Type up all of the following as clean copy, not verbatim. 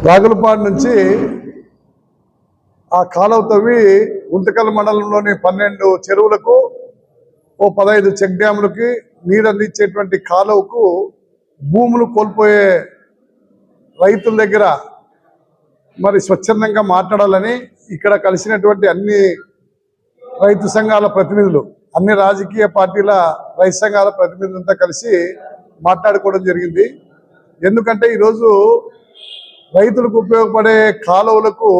రాగులపాడు నుంచి ఆ కాలువ తవ్వి గుంతకల్ మండలంలోని 12 చెరువులకు 15 చెక్ డ్యాములకి నీరు అందించేటువంటి కాలువకు భూములు కోల్పోయే రైతుల దగ్గర మరి స్వచ్ఛందంగా మాట్లాడాలని ఇక్కడ కలిసినటువంటి అన్ని రైతు సంఘాల ప్రతినిధులు, అన్ని రాజకీయ పార్టీల రైతు సంఘాల ప్రతినిధులంతా కలిసి మాట్లాడుకోవడం జరిగింది. ఎందుకంటే ఈరోజు రైతులకు ఉపయోగపడే కాలువలకు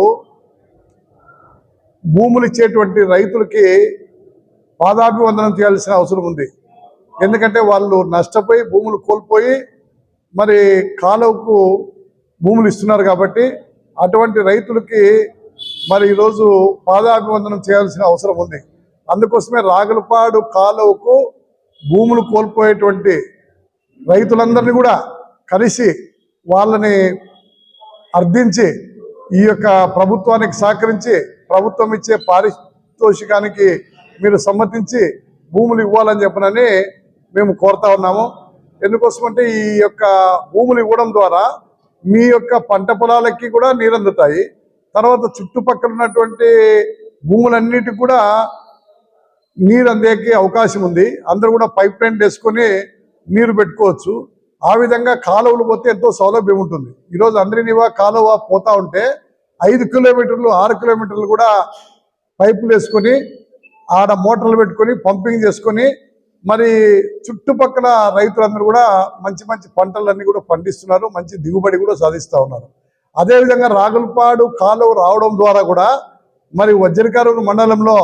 భూములు ఇచ్చేటువంటి రైతులకి పాదాభివందనం చేయాల్సిన అవసరం ఉంది. ఎందుకంటే వాళ్ళు నష్టపోయి భూములు కోల్పోయి మరి కాలువకు భూములు ఇస్తున్నారు కాబట్టి అటువంటి రైతులకి మరి ఈరోజు పాదాభివందనం చేయాల్సిన అవసరం ఉంది. అందుకోసమే రాగులపాడు కాలువకు భూములు కోల్పోయేటువంటి రైతులందరినీ కూడా కలిసి వాళ్ళని అర్థించి ఈ యొక్క ప్రభుత్వానికి సహకరించి ప్రభుత్వం ఇచ్చే పారితోషికానికి మీరు సమ్మతించి భూములు ఇవ్వాలని చెప్పనని మేము కోరుతా ఉన్నాము. ఎందుకోసమంటే ఈ యొక్క భూములు ఇవ్వడం ద్వారా మీ యొక్క పంట పొలాలకి కూడా నీరు అందుతాయి. తర్వాత చుట్టుపక్కల ఉన్నటువంటి భూములన్నిటికి కూడా నీరు అందేకి అవకాశం ఉంది. అందరూ కూడా పైప్ లైన్ వేసుకొని నీరు పెట్టుకోవచ్చు. ఆ విధంగా కాలువలు పోతే ఎంతో సౌలభ్యం ఉంటుంది. ఈరోజు అందరినివా కాలువ పోతా ఉంటే 5 కిలోమీటర్లు 6 కిలోమీటర్లు కూడా పైపులు వేసుకొని ఆడ మోటార్లు పెట్టుకొని పంపింగ్ చేసుకొని మరి చుట్టుపక్కల రైతులందరూ కూడా మంచి మంచి పంటలన్నీ కూడా పండిస్తున్నారు, మంచి దిగుబడి కూడా సాధిస్తూ ఉన్నారు. అదేవిధంగా రాగులపాడు కాలువ రావడం ద్వారా కూడా మరి వజ్రకరూరు మండలంలో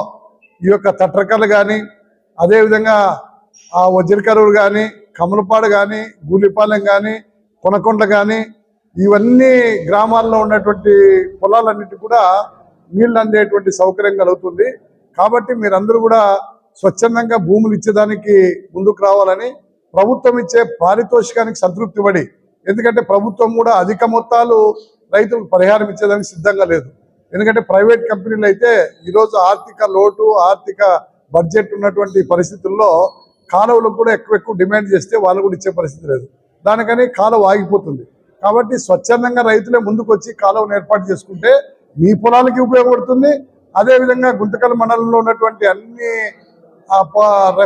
ఈ యొక్క తట్రకలు కానీ, అదేవిధంగా ఆ వజ్రకరూరు కానీ, కమలపాడు కానీ, గూలిపాలెం కానీ, కొనకొండ కానీ, ఇవన్నీ గ్రామాల్లో ఉన్నటువంటి పొలాలన్నిటి కూడా నీళ్ళు అందేటువంటి సౌకర్యం కలుగుతుంది. కాబట్టి మీరందరూ కూడా స్వచ్ఛందంగా భూములు ఇచ్చేదానికి ముందుకు రావాలని, ప్రభుత్వం ఇచ్చే పారితోషికానికి సంతృప్తి పడి, ఎందుకంటే ప్రభుత్వం కూడా అధిక మొత్తాలు రైతులకు పరిహారం ఇచ్చేదానికి సిద్ధంగా లేదు. ఎందుకంటే ప్రైవేట్ కంపెనీలు అయితే ఈరోజు ఆర్థిక లోటు, ఆర్థిక బడ్జెట్ ఉన్నటువంటి పరిస్థితుల్లో కాలువలకు కూడా ఎక్కువ డిమాండ్ చేస్తే వాళ్ళు కూడా ఇచ్చే పరిస్థితి లేదు. దానికని కాలువ ఆగిపోతుంది. కాబట్టి స్వచ్ఛందంగా రైతులే ముందుకు వచ్చి కాలువను ఏర్పాటు చేసుకుంటే మీ పొలాలకి ఉపయోగపడుతుంది. అదేవిధంగా గుంతకల్ మండలంలో ఉన్నటువంటి అన్ని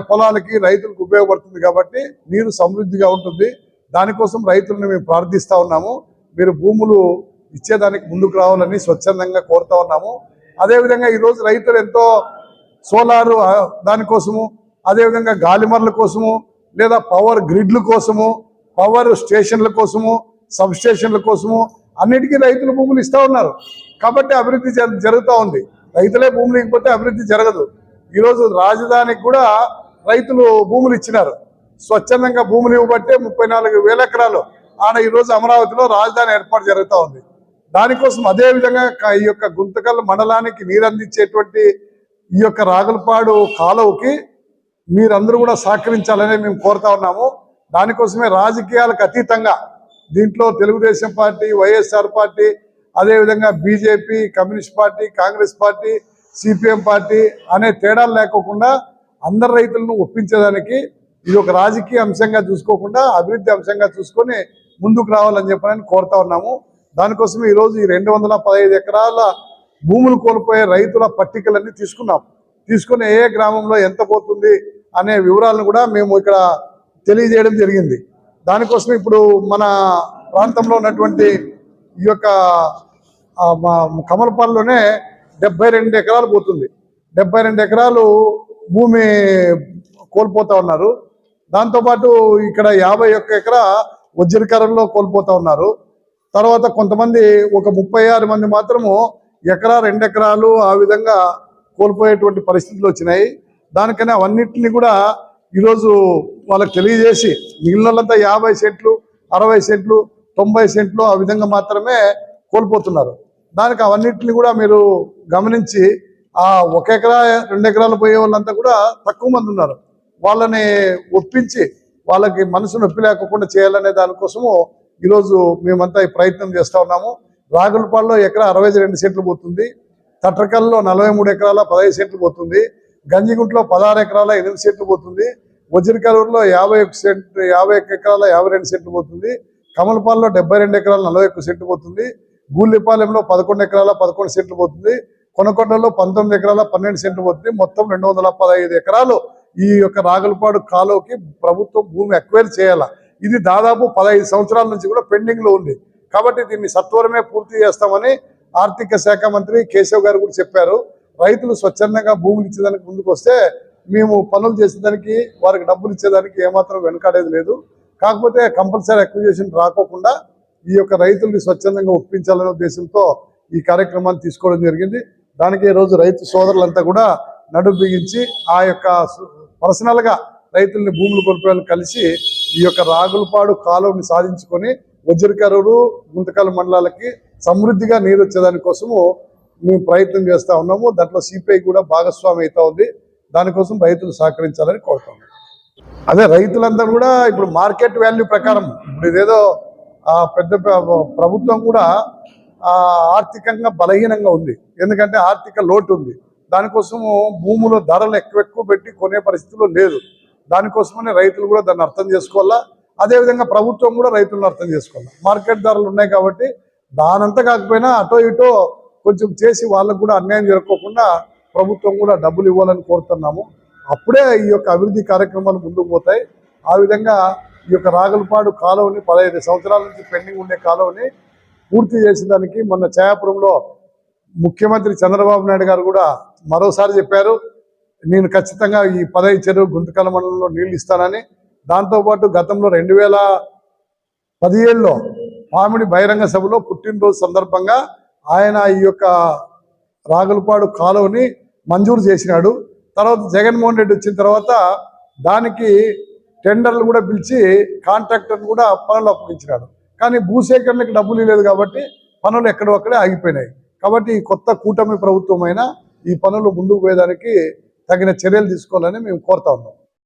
పొలాలకి రైతులకు ఉపయోగపడుతుంది. కాబట్టి నీరు సమృద్ధిగా ఉంటుంది. దానికోసం రైతులను మేము ప్రార్థిస్తూ ఉన్నాము. మీరు భూములు ఇచ్చేదానికి ముందుకు రావాలని స్వచ్ఛందంగా కోరుతా ఉన్నాము. అదేవిధంగా ఈరోజు రైతులు ఎంతో సోలారు దానికోసము, అదేవిధంగా గాలిమర్ల కోసము, లేదా పవర్ గ్రిడ్ల కోసము, పవర్ స్టేషన్ల కోసము, సబ్ స్టేషన్ల కోసము అన్నిటికీ రైతులు భూములు ఇస్తూ ఉన్నారు. కాబట్టి అభివృద్ధి జరుగుతూ ఉంది. రైతులే భూములు ఇకపోతే అభివృద్ధి జరగదు. ఈరోజు రాజధానికి కూడా రైతులు భూములు ఇచ్చినారు. స్వచ్ఛందంగా భూములు ఇవ్వబట్టే 34,000 ఎకరాలు ఆడ ఈరోజు అమరావతిలో రాజధాని ఏర్పాటు జరుగుతూ ఉంది. దానికోసం అదేవిధంగా ఈ యొక్క గుంతకల్ మండలానికి నీరు అందించేటువంటి ఈ యొక్క రాగులపాడు కాలువకి మీరందరూ కూడా సహకరించాలని మేము కోరుతా ఉన్నాము. దానికోసమే రాజకీయాలకు అతీతంగా దీంట్లో తెలుగుదేశం పార్టీ, వైఎస్ఆర్ పార్టీ, అదేవిధంగా BJP, communist party, Congress party, CPM party అనే తేడాలు లేకోకుండా అందరు రైతులను ఒప్పించేదానికి ఇది ఒక రాజకీయ అంశంగా చూసుకోకుండా అభివృద్ధి అంశంగా చూసుకొని ముందుకు రావాలని చెప్పని కోరుతా ఉన్నాము. దానికోసం ఈరోజు ఈ 215 ఎకరాల భూములు కోల్పోయే రైతుల పట్టికలన్నీ తీసుకుని ఏ గ్రామంలో ఎంత పోతుంది అనే వివరాలను కూడా మేము ఇక్కడ తెలియజేయడం జరిగింది. దానికోసం ఇప్పుడు మన ప్రాంతంలో ఉన్నటువంటి ఈ యొక్క కమలపాడులోనే 72 ఎకరాలు పోతుంది. 72 ఎకరాలు భూమి కోల్పోతా ఉన్నారు. దాంతోపాటు ఇక్కడ 51 ఎకరా వజ్రకరంలో కోల్పోతా ఉన్నారు. తర్వాత కొంతమంది ఒక 36 మంది మాత్రము ఎకరా 2 ఎకరాలు ఆ విధంగా కోల్పోయేటువంటి పరిస్థితులు వచ్చినాయి. దానికనే అవన్నిటిని కూడా ఈరోజు వాళ్ళకి తెలియజేసి మిగిలినంతా 50 సెంట్లు, 60 సెంట్లు, 90 సెంట్లు ఆ విధంగా మాత్రమే కోల్పోతున్నారు. దానికి అవన్నిటిని కూడా మీరు గమనించి ఆ 1 ఎకరా 2 ఎకరాలు పోయే వాళ్ళంతా కూడా తక్కువ మంది ఉన్నారు. వాళ్ళని ఒప్పించి వాళ్ళకి మనసు నొప్పి లేకుండా చేయాలనే దానికోసము ఈరోజు మేమంతా ఈ ప్రయత్నం చేస్తూ ఉన్నాము. రాగులపాడులో ఎకరా 62 సెంట్లు పోతుంది. తట్రకల్లో 43 ఎకరాల 15 సెంట్లు పోతుంది. గంజిగుంట్లో 16 ఎకరాల 8 సెంట్లు పోతుంది. వజ్రకరూరులో 51 ఎకరాల 52 సెంట్లు పోతుంది. కమలపాడులో 72 ఎకరాల 41 సెంట్లు పోతుంది. గూళ్ళిపాలెంలో 11 ఎకరాల 11 సెంట్లు పోతుంది, కొనకొండలో 19 ఎకరాల 12 సెంట్లు పోతుంది. మొత్తం 215 ఎకరాలు ఈ యొక్క రాగులపాడు కాలువకి ప్రభుత్వం భూమి అక్వైర్ చేయాల. ఇది దాదాపు 15 సంవత్సరాల నుంచి కూడా పెండింగ్ లో ఉంది. కాబట్టి దీన్ని సత్వరమే పూర్తి చేస్తామని ఆర్థిక శాఖ మంత్రి కేశవ్ గారు కూడా చెప్పారు. రైతులు స్వచ్ఛందంగా భూములు ఇచ్చేదానికి ముందుకు వస్తే మేము పనులు చేసేదానికి వారికి డబ్బులు ఇచ్చేదానికి ఏమాత్రం వెనకాడేది లేదు. కాకపోతే కంపల్సరీ అక్విజిషన్ రాకోకుండా ఈ యొక్క రైతుల్ని స్వచ్ఛందంగా ఒప్పించాలనే ఉద్దేశంతో ఈ కార్యక్రమాన్ని తీసుకోవడం జరిగింది. దానికి ఈ రోజు రైతు సోదరులంతా కూడా నడుము బిగించి ఆ యొక్క పర్సనల్ గా రైతుల్ని భూములు కొలిపేవాళ్ళు కలిసి ఈ యొక్క రాగులపాడు కాలువని సాధించుకొని వజ్రకరూరు గుంతకల్ మండలాలకి సమృద్ధిగా నీరు వచ్చేదాని కోసము మేము ప్రయత్నం చేస్తా ఉన్నాము. దాంట్లో సిపిఐ కూడా భాగస్వామి అవుతా ఉంది. దానికోసం రైతులు సహకరించాలని కోరుతున్నాం. అదే రైతులందరూ కూడా ఇప్పుడు మార్కెట్ వాల్యూ ప్రకారం ఇప్పుడు ఇదేదో పెద్ద ప్రభుత్వం కూడా ఆర్థికంగా బలహీనంగా ఉంది. ఎందుకంటే ఆర్థిక లోటు ఉంది. దానికోసము భూముల ధరలు ఎక్కువ పెట్టి కొనే పరిస్థితిలో లేదు. దానికోసమనే రైతులు కూడా దాన్ని అర్థం చేసుకోవాలా. అదేవిధంగా ప్రభుత్వం కూడా రైతులను అర్థం చేసుకోవాలి. మార్కెట్ ధరలు ఉన్నాయి కాబట్టి దానంతా కాకపోయినా అటో ఇటో కొంచెం చేసి వాళ్ళకు కూడా అన్యాయం జరగకోకుండా ప్రభుత్వం కూడా డబ్బులు ఇవ్వాలని కోరుతున్నాము. అప్పుడే ఈ యొక్క అభివృద్ధి కార్యక్రమాలు ముందుకు పోతాయి. ఆ విధంగా ఈ యొక్క రాగులపాడు కాలువని 15 సంవత్సరాల నుంచి పెండింగ్ ఉండే కాలువని పూర్తి చేసేదానికి మొన్న ఛాయాపురంలో ముఖ్యమంత్రి చంద్రబాబు నాయుడు గారు కూడా మరోసారి చెప్పారు, నేను ఖచ్చితంగా ఈ 15 చెరువు గుంతకల్ మండలంలో నీళ్లు ఇస్తానని. దాంతోపాటు గతంలో 2017లో పామిడి బహిరంగ సభలో పుట్టినరోజు సందర్భంగా ఆయన ఈ యొక్క రాగులపాడు కాలువని మంజూరు చేసినాడు. తర్వాత జగన్మోహన్ రెడ్డి వచ్చిన తర్వాత దానికి టెండర్లు కూడా పిలిచి కాంట్రాక్టర్లు కూడా పనులు అప్పగించినాడు. కానీ భూసేకరణకి డబ్బులు లేదు కాబట్టి పనులు ఎక్కడొక్కడే ఆగిపోయినాయి. కాబట్టి ఈ కొత్త కూటమి ప్రభుత్వం అయినా ఈ పనులు ముందుకు పోయేదానికి తగిన చర్యలు తీసుకోవాలని మేము కోరుతా ఉన్నాం.